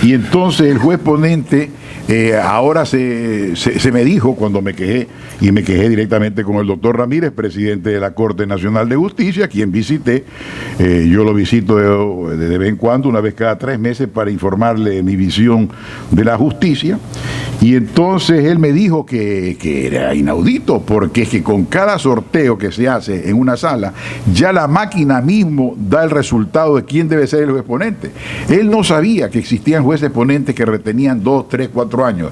Y entonces el juez ponente ahora se me dijo cuando me quejé, y me quejé directamente con el doctor Ramírez, presidente de la Corte Nacional de Justicia, quien visité. Yo lo visito de vez en cuando, una vez cada 3 meses, para informarle mi visión de la justicia. Y entonces él me dijo que era inaudito, porque es que con cada sorteo que se hace en una sala, ya la máquina mismo da el resultado de quién debe ser el juez ponente. Él no sabía que existían jueces ponentes que retenían 2, 3, 4 años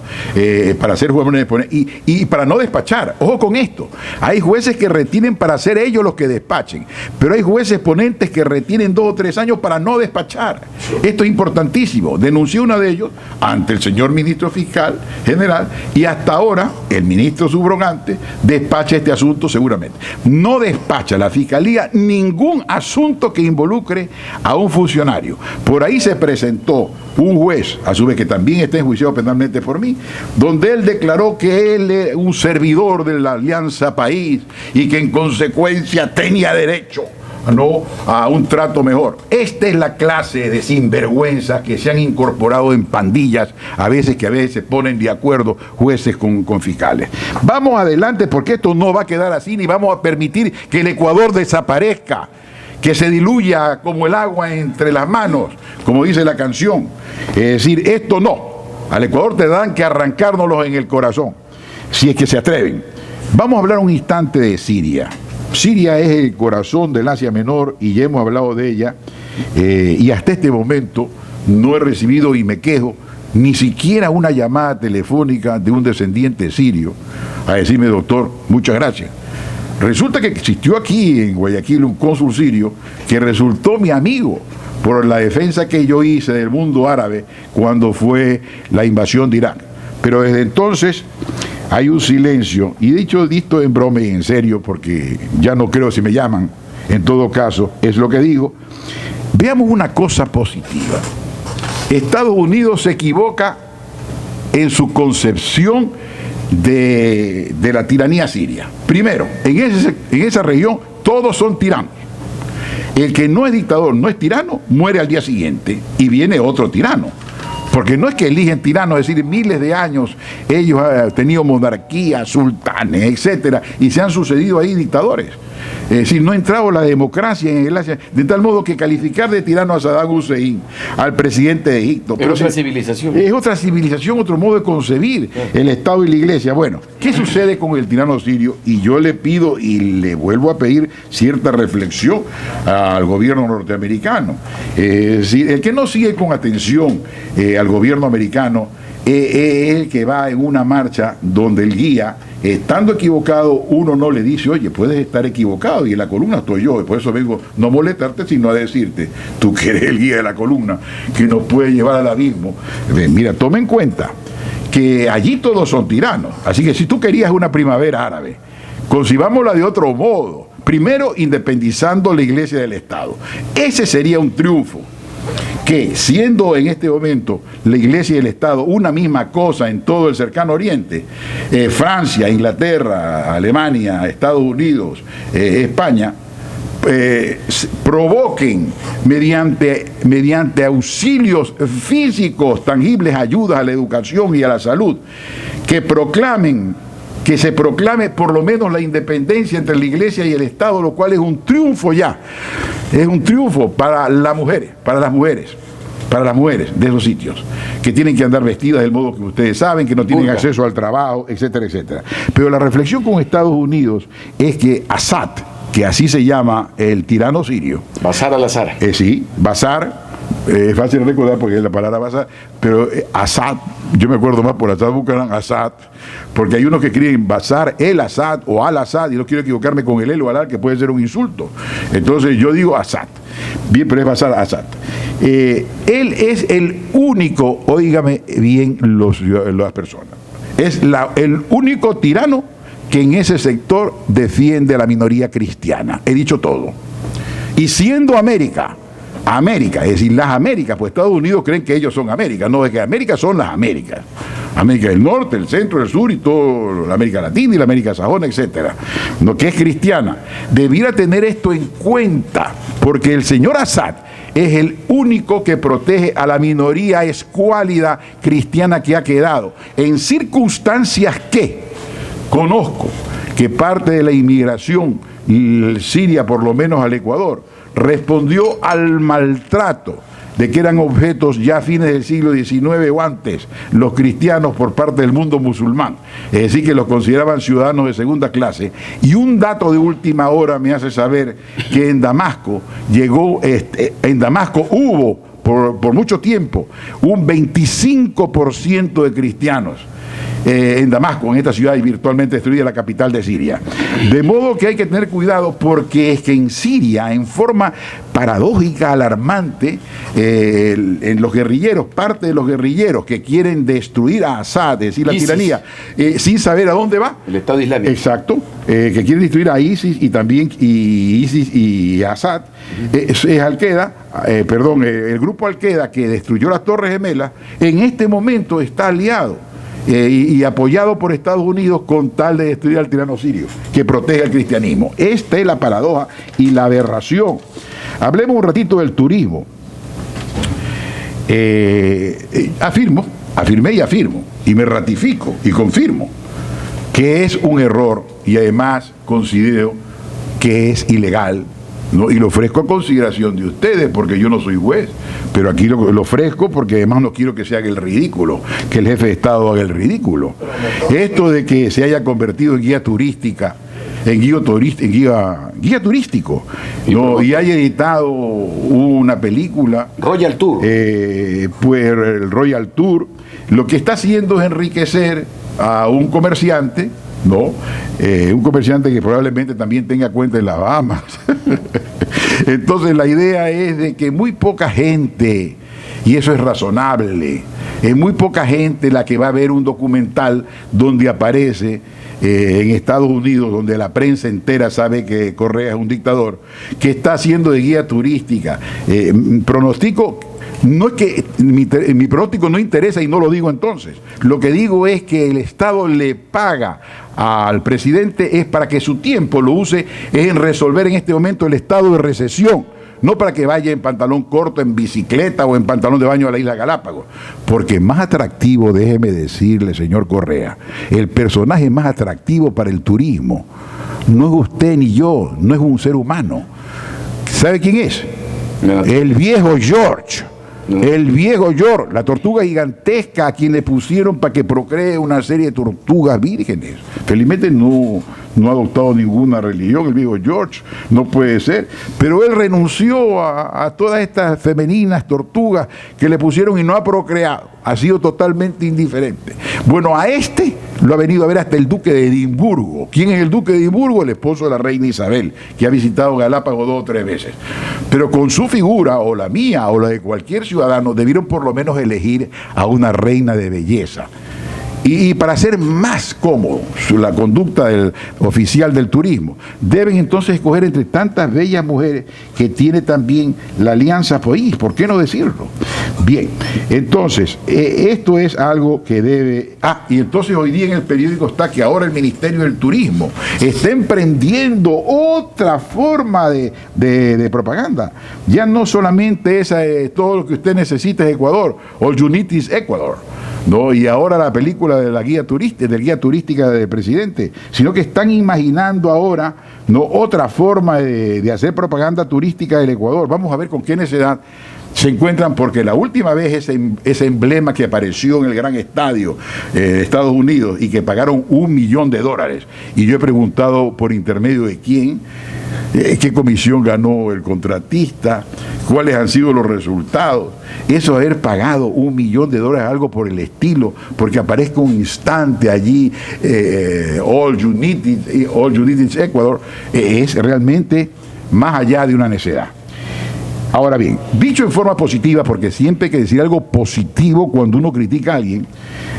para ser juez ponente y para no despachar. Ojo con esto, hay jueces que retienen para ser ellos los que despachen, pero hay jueces ponentes que retienen 2 o 3 años para no despachar. Esto es importantísimo. Denunció uno de ellos ante el señor ministro fiscal general, y hasta ahora el ministro subrogante despacha este asunto seguramente. No despacha la fiscalía ningún asunto que involucre a un funcionario. Por ahí se presentó un juez, a su vez que también está enjuiciado penalmente por mí, donde él declaró que él es un servidor de la Alianza País y que en consecuencia tenía derecho a un trato mejor. Esta es la clase de sinvergüenzas que se han incorporado en pandillas, a veces se ponen de acuerdo jueces con fiscales. Vamos adelante, porque esto no va a quedar así, ni vamos a permitir que el Ecuador desaparezca, que se diluya como el agua entre las manos, como dice la canción. Es decir, esto no. Al Ecuador tendrán que arrancárnoslos en el corazón, si es que se atreven. Vamos a hablar un instante de Siria. Siria es el corazón del Asia Menor y ya hemos hablado de ella, y hasta este momento no he recibido, y me quejo, ni siquiera una llamada telefónica de un descendiente sirio a decirme: doctor, muchas gracias. Resulta que existió aquí en Guayaquil un cónsul sirio que resultó mi amigo por la defensa que yo hice del mundo árabe cuando fue la invasión de Irak. Pero desde entonces hay un silencio, y dicho esto en broma y en serio, porque ya no creo si me llaman, en todo caso, es lo que digo. Veamos una cosa positiva. Estados Unidos se equivoca en su concepción de la tiranía siria. Primero, en esa región todos son tiranos. El que no es dictador, no es tirano, muere al día siguiente y viene otro tirano. Porque no es que eligen tiranos, es decir, miles de años ellos han tenido monarquía, sultanes, etcétera, y se han sucedido ahí dictadores. Es decir, no ha entrado la democracia en el Asia, de tal modo que calificar de tirano a Saddam Hussein, al presidente de Egipto. Es otra civilización. Es otra civilización, otro modo de concebir el Estado y la Iglesia. Bueno, ¿qué sucede con el tirano sirio? Y yo le pido y le vuelvo a pedir cierta reflexión al gobierno norteamericano. Es decir, el que no sigue con atención al gobierno americano es el que va en una marcha donde el guía, estando equivocado, uno no le dice: oye, puedes estar equivocado, y en la columna estoy yo, y por eso vengo no a molestarte, sino a decirte, tú que eres el guía de la columna, que nos puede llevar al abismo. Mira, toma en cuenta que allí todos son tiranos, así que si tú querías una primavera árabe, concibámosla de otro modo. Primero, independizando la Iglesia del Estado. Ese sería un triunfo. Que siendo en este momento la Iglesia y el Estado una misma cosa en todo el cercano Oriente, Francia, Inglaterra, Alemania, Estados Unidos, España, provoquen mediante auxilios físicos tangibles, ayudas a la educación y a la salud, que se proclame por lo menos la independencia entre la Iglesia y el Estado, lo cual es un triunfo ya. Es un triunfo para las mujeres de esos sitios, que tienen que andar vestidas del modo que ustedes saben, que no tienen acceso al trabajo, etcétera, etcétera. Pero la reflexión con Estados Unidos es que Assad, que así se llama el tirano sirio. Bashar al-Assad. Sí, Bashar. Es fácil recordar porque es la palabra Assad, pero Assad, yo me acuerdo más por Assad Bucaram, Assad, porque hay unos que escriben Bashar el Assad o al-Assad, y no quiero equivocarme con el o al, que puede ser un insulto. Entonces yo digo Assad. Bien, pero es Bashar Assad. Él es el único, óigame bien las personas, es el único tirano que en ese sector defiende a la minoría cristiana. He dicho todo. Y siendo América, es decir, las Américas, pues Estados Unidos creen que ellos son América, no, es que América son las Américas. América del Norte, el Centro, el Sur y todo, la América Latina y la América Sajona, etcétera, que es cristiana. Debiera tener esto en cuenta, porque el señor Assad es el único que protege a la minoría escuálida cristiana que ha quedado, en circunstancias que conozco que parte de la inmigración siria, por lo menos al Ecuador, respondió al maltrato de que eran objetos ya a fines del siglo XIX o antes los cristianos por parte del mundo musulmán, es decir, que los consideraban ciudadanos de segunda clase. Y un dato de última hora me hace saber que en Damasco hubo por mucho tiempo un 25% de cristianos en Damasco, en esta ciudad y virtualmente destruida, la capital de Siria. De modo que hay que tener cuidado, porque es que en Siria, en forma paradójica, alarmante, en los guerrilleros, parte de los guerrilleros que quieren destruir a Assad, es decir, la ISIS, tiranía, sin saber a dónde va. El Estado Islámico. Exacto, que quieren destruir a ISIS y también ISIS y Assad, es Al-Qaeda, el grupo Al-Qaeda que destruyó las Torres Gemelas, en este momento está aliado y apoyado por Estados Unidos con tal de destruir al tirano sirio, que protege al cristianismo. Esta es la paradoja y la aberración. Hablemos un ratito del turismo. Afirmé y afirmo, y me ratifico y confirmo que es un error, y además considero que es ilegal, ¿no? Y lo ofrezco a consideración de ustedes, porque yo no soy juez, pero aquí lo ofrezco porque además no quiero que se haga el ridículo, que el jefe de Estado haga el ridículo. Esto de que se haya convertido en guía turística, en guía turístico, ¿no? Y haya editado una película, Royal Tour, pues el Royal Tour, lo que está haciendo es enriquecer a un comerciante, ¿no? Un comerciante que probablemente también tenga cuenta en las Bahamas. Entonces la idea es de que muy poca gente, y eso es razonable, es muy poca gente la que va a ver un documental donde aparece en Estados Unidos, donde la prensa entera sabe que Correa es un dictador, que está haciendo de guía turística. Pronostico. No es que mi pronóstico no interesa y no lo digo entonces. Lo que digo es que el Estado le paga al presidente es para que su tiempo lo use en resolver en este momento el estado de recesión, no para que vaya en pantalón corto, en bicicleta o en pantalón de baño a la isla Galápagos. Porque más atractivo, déjeme decirle, señor Correa, el personaje más atractivo para el turismo no es usted ni yo, no es un ser humano. ¿Sabe quién es? El viejo George. El viejo George, la tortuga gigantesca a quien le pusieron para que procree una serie de tortugas vírgenes. Felizmente no ha adoptado ninguna religión el viejo George, no puede ser, pero él renunció a todas estas femeninas tortugas que le pusieron y no ha procreado, ha sido totalmente indiferente. Bueno, a este lo ha venido a ver hasta el duque de Edimburgo. ¿Quién es el duque de Edimburgo? El esposo de la reina Isabel, que ha visitado Galápagos 2 o 3 veces. Pero con su figura, o la mía, o la de cualquier ciudadano, debieron por lo menos elegir a una reina de belleza. Y para hacer más cómodo la conducta del oficial del turismo, deben entonces escoger entre tantas bellas mujeres que tiene también la Alianza País, ¿por qué no decirlo? Bien, entonces, esto es algo que debe... y entonces hoy día en el periódico está que ahora el Ministerio del Turismo está emprendiendo otra forma de propaganda. Ya no solamente esa es todo lo que usted necesita es Ecuador, All You Need is Ecuador, ¿no? Y ahora la película de la guía turística del presidente, sino que están imaginando ahora, ¿no?, otra forma de hacer propaganda turística del Ecuador. Vamos a ver con qué necesidad se encuentran, porque la última vez ese emblema que apareció en el gran estadio de Estados Unidos y que pagaron $1 millón, y yo he preguntado por intermedio de quién, qué comisión ganó el contratista, cuáles han sido los resultados. Eso de haber pagado $1 millón, algo por el estilo, porque aparezca un instante allí, All You Need is Ecuador, es realmente más allá de una necedad. Ahora bien, dicho en forma positiva, porque siempre hay que decir algo positivo cuando uno critica a alguien,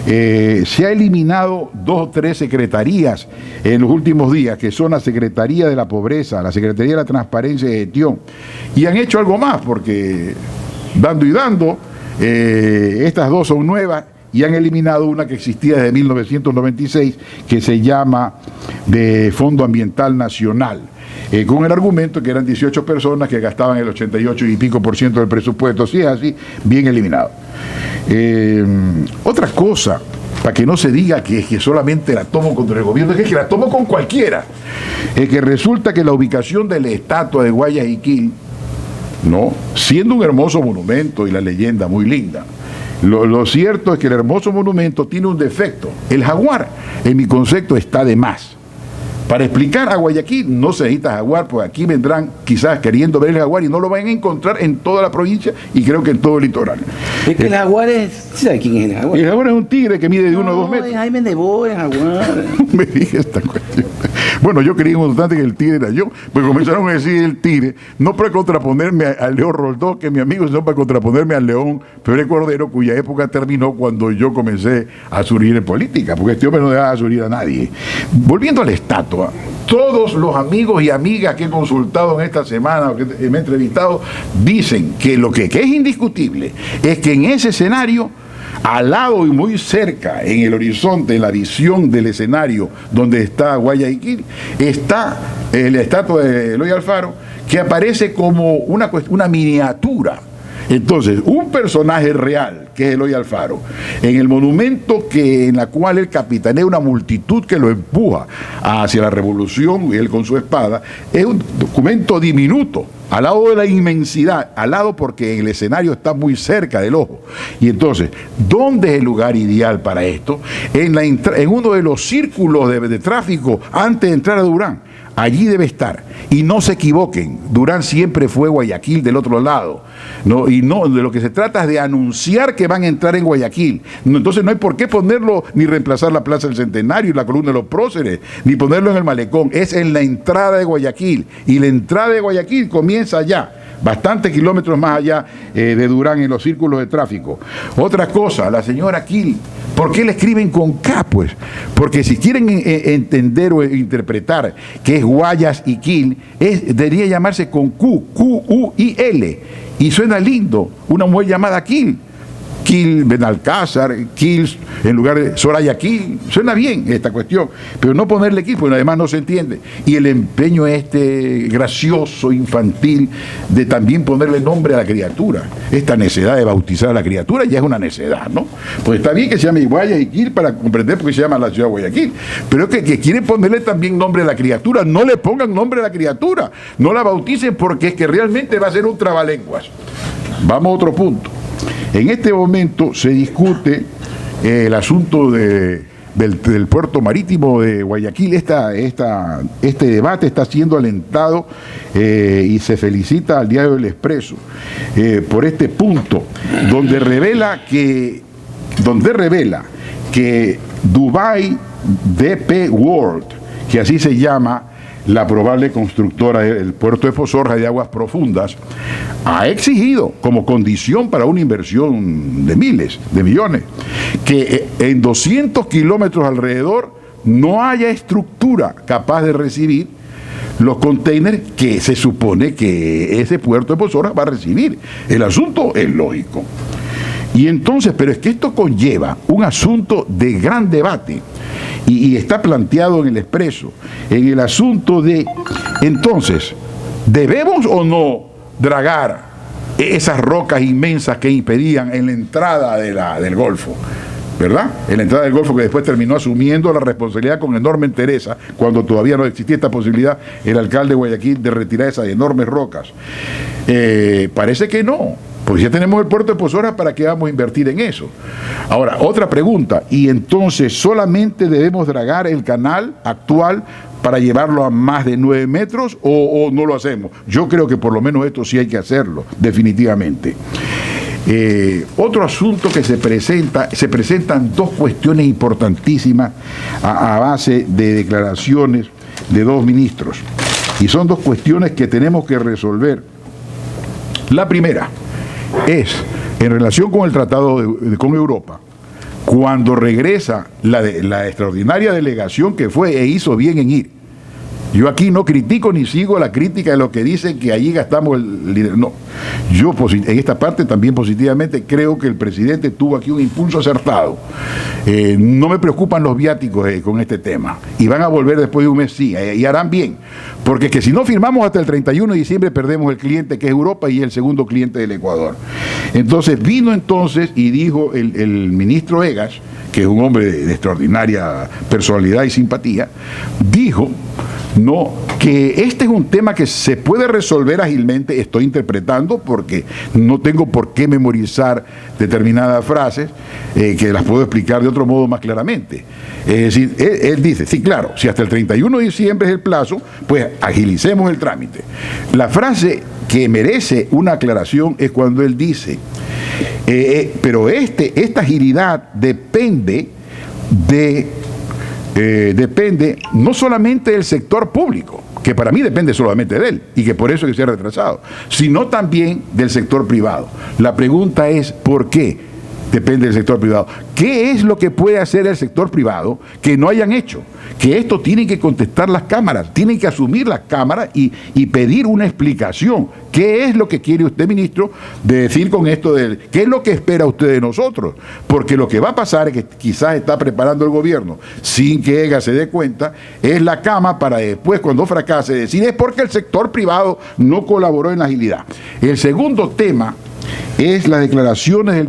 se ha eliminado 2 o 3 secretarías en los últimos días, que son la Secretaría de la Pobreza, la Secretaría de la Transparencia y Gestión, y han hecho algo más, porque dando y dando, estas 2 son nuevas, y han eliminado una que existía desde 1996, que se llama de Fondo Ambiental Nacional. con el argumento que eran 18 personas que gastaban el 88 y pico por ciento del presupuesto. Si es así, bien eliminado. Otra cosa, para que no se diga que solamente la tomo contra el gobierno, es que la tomo con cualquiera. Es que resulta que la ubicación de la estatua de Guayaquil, ¿no?, siendo un hermoso monumento y la leyenda muy linda, lo cierto es que el hermoso monumento tiene un defecto. El jaguar, en mi concepto, está de más. Para explicar a Guayaquil no se necesita jaguar, pues aquí vendrán quizás queriendo ver el jaguar y no lo van a encontrar en toda la provincia y creo que en todo el litoral. Es que el jaguar es... ¿Sabe quién es el jaguar? El jaguar es un tigre que mide de 1 a 2 metros. Es Jaime de Boa, el jaguar. Me dije esta cuestión. Bueno, yo creí un instante que el tigre era yo, pues comenzaron a decir el tigre, no para contraponerme al León Roldós, que es mi amigo, sino para contraponerme al León Febres Cordero, cuya época terminó cuando yo comencé a surgir en política, porque este hombre no dejaba surgir a nadie. Volviendo a la estatua, todos los amigos y amigas que he consultado en esta semana, o que me he entrevistado, dicen que lo que es indiscutible es que en ese escenario, al lado y muy cerca, en el horizonte, en la visión del escenario donde está Guayaquil, está la estatua de Eloy Alfaro, que aparece como una miniatura. Entonces, un personaje real, que es Eloy Alfaro, en el monumento en la cual él capitanea una multitud que lo empuja hacia la revolución, y él con su espada, es un documento diminuto, al lado de la inmensidad, al lado porque el escenario está muy cerca del ojo. Y entonces, ¿dónde es el lugar ideal para esto? En uno de los círculos de tráfico antes de entrar a Durán. Allí debe estar. Y no se equivoquen, Durán siempre fue Guayaquil del otro lado. ¿No? Y no, de lo que se trata es de anunciar que van a entrar en Guayaquil. Entonces no hay por qué ponerlo, ni reemplazar la Plaza del Centenario y la Columna de los Próceres, ni ponerlo en el Malecón. Es en la entrada de Guayaquil. Y la entrada de Guayaquil comienza allá, bastantes kilómetros más allá de Durán, en los círculos de tráfico. Otra cosa, la señora Quil, ¿por qué le escriben con K? Pues porque si quieren entender o interpretar que es Guayas y Quil, debería llamarse con Q, Q-U-I-L, y suena lindo, una mujer llamada Quil. Quil Benalcázar, Quil en lugar de Soraya Quil, suena bien esta cuestión, pero no ponerle Quil, porque además no se entiende. Y el empeño gracioso, infantil, de también ponerle nombre a la criatura. Esta necedad de bautizar a la criatura ya es una necedad, ¿no? Pues está bien que se llame Guayas y Quil para comprender por qué se llama la ciudad de Guayaquil, pero es que quieren ponerle también nombre a la criatura, no le pongan nombre a la criatura, no la bauticen, porque es que realmente va a ser un trabalenguas. Vamos a otro punto. En este momento se discute el asunto del puerto marítimo de Guayaquil. Este debate está siendo alentado y se felicita al diario El Expreso por este punto, donde revela que Dubai DP World, que así se llama la probable constructora del puerto de Pozorja de aguas profundas, ha exigido como condición para una inversión de miles de millones que en 200 kilómetros alrededor no haya estructura capaz de recibir los containers que se supone que ese puerto de Pozorja va a recibir. El asunto es lógico. Y entonces, pero es que esto conlleva un asunto de gran debate y está planteado en El Expreso, en el asunto de, entonces, ¿debemos o no dragar esas rocas inmensas que impedían en la entrada del Golfo? ¿Verdad? En la entrada del Golfo, que después terminó asumiendo la responsabilidad con enorme entereza, cuando todavía no existía esta posibilidad, el alcalde de Guayaquil, de retirar esas enormes rocas. Parece que no. Pues ya tenemos el puerto de Pozorja, ¿para qué vamos a invertir en eso? Ahora, otra pregunta, ¿y entonces solamente debemos dragar el canal actual para llevarlo a más de 9 metros o no lo hacemos? Yo creo que por lo menos esto sí hay que hacerlo, definitivamente. Otro asunto que se presentan dos cuestiones importantísimas a base de declaraciones de dos ministros, y son dos cuestiones que tenemos que resolver. La primera es en relación con el tratado con Europa. Cuando regresa la extraordinaria delegación que fue e hizo bien en ir. Yo aquí no critico ni sigo la crítica de lo que dicen que allí gastamos el dinero. No, yo en esta parte también positivamente creo que el presidente tuvo aquí un impulso acertado. No me preocupan los viáticos con este tema. Y van a volver después de un mes, sí, y harán bien. porque que si no firmamos hasta el 31 de diciembre perdemos el cliente que es Europa y el segundo cliente del Ecuador. Entonces vino entonces y dijo el ministro Egas, que es un hombre de extraordinaria personalidad y simpatía, dijo no, que este es un tema que se puede resolver ágilmente, estoy interpretando porque no tengo por qué memorizar determinadas frases, que las puedo explicar de otro modo más claramente. Es decir, él dice, sí, claro, si hasta el 31 de diciembre es el plazo, pues agilicemos el trámite. La frase que merece una aclaración es cuando él dice, pero esta agilidad depende no solamente del sector público, que para mí depende solamente de él, y que por eso es que se ha retrasado, sino también del sector privado. La pregunta es, ¿por qué depende del sector privado? ¿Qué es lo que puede hacer el sector privado que no hayan hecho? Que esto tienen que contestar las cámaras, tienen que asumir las cámaras y pedir una explicación. ¿Qué es lo que quiere usted, ministro, de decir con esto qué es lo que espera usted de nosotros? Porque lo que va a pasar es que quizás está preparando el gobierno, sin que EGA se dé cuenta, es la cama para después, cuando fracase, decir es porque el sector privado no colaboró en la agilidad. El segundo tema es las declaraciones del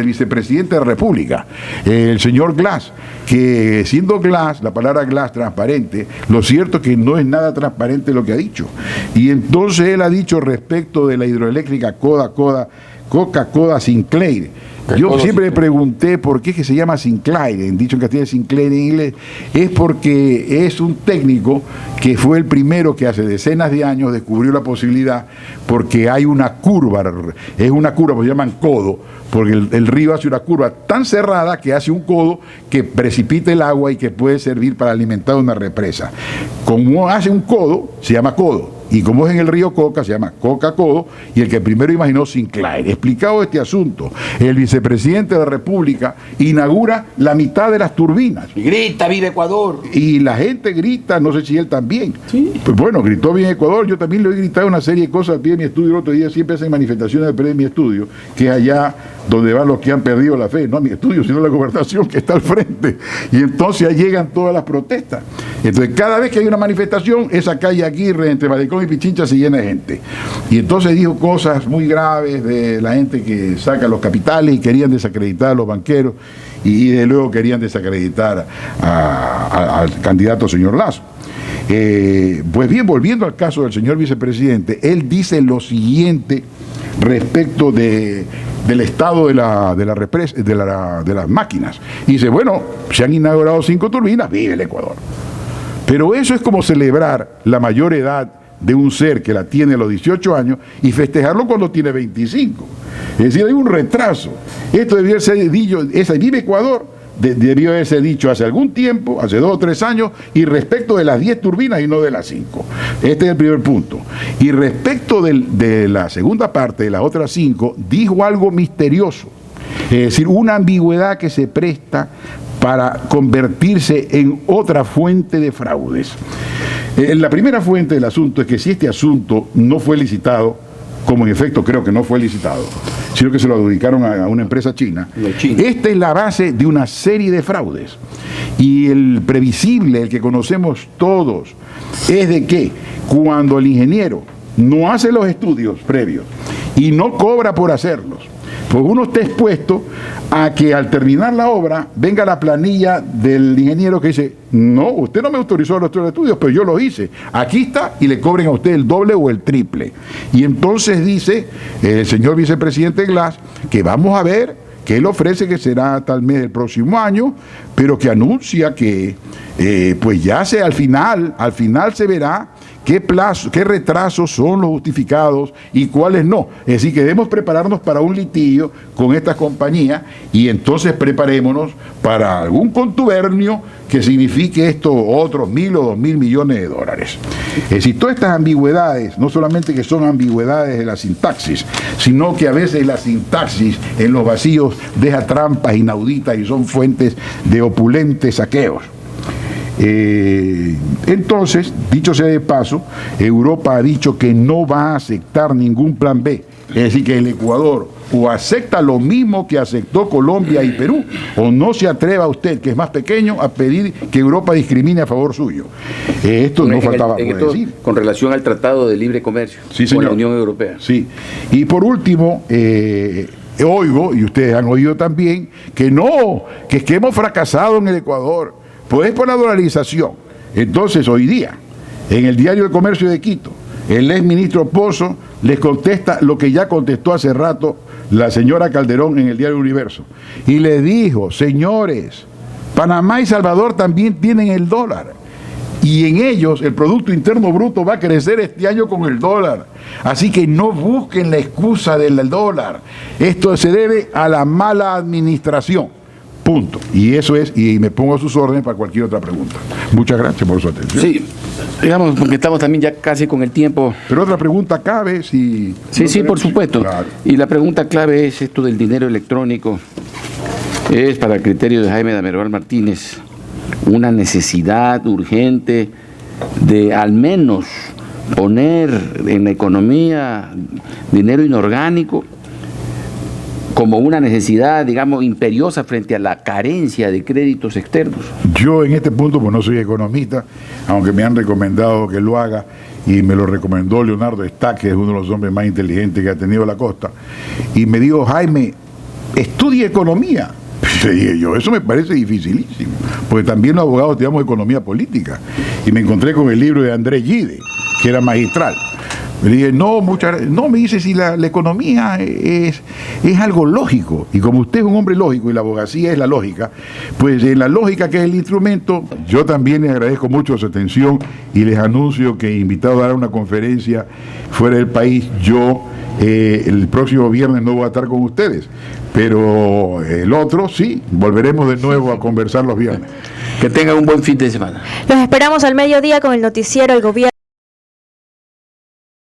vicepresidente de la República, el señor Glass, que siendo Glass, la palabra Glass, transparente, lo cierto es que no es nada transparente lo que ha dicho. Y entonces él ha dicho respecto de la hidroeléctrica Coca-Cola Sinclair. Yo siempre me pregunté por qué es que se llama Sinclair, dicho en castellano Sinclair en inglés, es porque es un técnico que fue el primero que hace decenas de años descubrió la posibilidad, porque hay una curva, es una curva, pues llaman codo, porque el río hace una curva tan cerrada que hace un codo que precipita el agua y que puede servir para alimentar una represa. Como hace un codo, se llama codo. Y como es en el río Coca, se llama Coca-Codo, y el que primero imaginó Sinclair. Explicado este asunto, el vicepresidente de la República inaugura la mitad de las turbinas. Y grita, vive Ecuador. Y la gente grita, no sé si él también. Sí. Pues bueno, gritó bien Ecuador, yo también le he gritado una serie de cosas al pie de mi estudio. El otro día siempre hacen manifestaciones al pie de mi estudio, que es allá donde van los que han perdido la fe, no a mi estudio, sino a la gobernación que está al frente. Y entonces ahí llegan todas las protestas. Entonces cada vez que hay una manifestación, esa calle Aguirre, entre Malecón y Pichincha, se llena de gente. Y entonces dijo cosas muy graves de la gente que saca los capitales y querían desacreditar a los banqueros y de luego querían desacreditar al candidato señor Lasso. Pues bien, volviendo al caso del señor vicepresidente, él dice lo siguiente respecto del estado de las máquinas. Y dice, bueno, se han inaugurado 5 turbinas, vive el Ecuador. Pero eso es como celebrar la mayor edad de un ser que la tiene a los 18 años y festejarlo cuando tiene 25. Es decir, hay un retraso. Esto debió ser dicho, ese vive Ecuador, debió haberse dicho hace algún tiempo, hace 2 o 3 años, y respecto de las 10 turbinas y no de las 5. Este es el primer punto. Y respecto de la segunda parte, de las otras 5, dijo algo misterioso. Es decir, una ambigüedad que se presta para convertirse en otra fuente de fraudes. La primera fuente del asunto es que si este asunto no fue licitado, como en efecto creo que no fue licitado, sino que se lo adjudicaron a una empresa china, esta es la base de una serie de fraudes. Y el previsible, el que conocemos todos, es de que cuando el ingeniero no hace los estudios previos y no cobra por hacerlos, pues uno está expuesto a que al terminar la obra venga la planilla del ingeniero que dice, no, usted no me autorizó los estudios, pero yo los hice, aquí está, y le cobren a usted el doble o el triple. Y entonces dice el señor vicepresidente Glass que vamos a ver, que él ofrece que será tal mes del próximo año, pero que anuncia que pues ya al final se verá qué retrasos son los justificados y cuáles no. Es decir, que debemos prepararnos para un litigio con estas compañías y entonces preparémonos para algún contubernio que signifique estos otros 1.000 o 2.000 millones de dólares. Es decir, todas estas ambigüedades, no solamente que son ambigüedades de la sintaxis, sino que a veces la sintaxis en los vacíos deja trampas inauditas y son fuentes de opulentes saqueos. Entonces, dicho sea de paso, Europa ha dicho que no va a aceptar ningún plan B Es decir, que el Ecuador o acepta lo mismo que aceptó Colombia y Perú, o no se atreva usted, que es más pequeño, a pedir que Europa discrimine a favor suyo. Esto no faltaba por decir. Con relación al Tratado de Libre Comercio Sí, con señor. la Unión Europea. Sí. Y por último, oigo, y ustedes han oído también, que no, que es que hemos fracasado en el Ecuador, pues es por la dolarización. Entonces, hoy día, en el Diario del Comercio de Quito, el ex ministro Pozo les contesta lo que ya contestó hace rato la señora Calderón en el Diario Universo. Y le dijo, señores, Panamá y Salvador también tienen el dólar. Y en ellos el Producto Interno Bruto va a crecer este año con el dólar. Así que no busquen la excusa del dólar. Esto se debe a la mala administración. Punto. Y eso es, y me pongo a sus órdenes para cualquier otra pregunta. Muchas gracias por su atención. Sí, digamos, porque estamos también ya casi con el tiempo. Pero otra pregunta cabe si... Sí, por supuesto. Claro. Y la pregunta clave es esto del dinero electrónico. Es, para el criterio de Jaime Dameroval Martínez, una necesidad urgente de al menos poner en la economía dinero inorgánico como una necesidad, digamos, imperiosa frente a la carencia de créditos externos. Yo en este punto, pues no soy economista, aunque me han recomendado que lo haga, y me lo recomendó Leonardo Stack, que es uno de los hombres más inteligentes que ha tenido la costa, y me dijo, Jaime, estudie economía. Le dije yo, eso me parece dificilísimo, porque también los abogados estudiamos economía política, y me encontré con el libro de Andrés Gide, que era magistral. Le dije, no, me dice, si la economía es algo lógico, y como usted es un hombre lógico y la abogacía es la lógica, pues en la lógica, que es el instrumento, yo también les agradezco mucho su atención y les anuncio que invitado a dar una conferencia fuera del país, yo el próximo viernes no voy a estar con ustedes, pero el otro sí, volveremos de nuevo a conversar los viernes. Que tengan un buen fin de semana. Los esperamos al mediodía con el noticiero El Gobierno.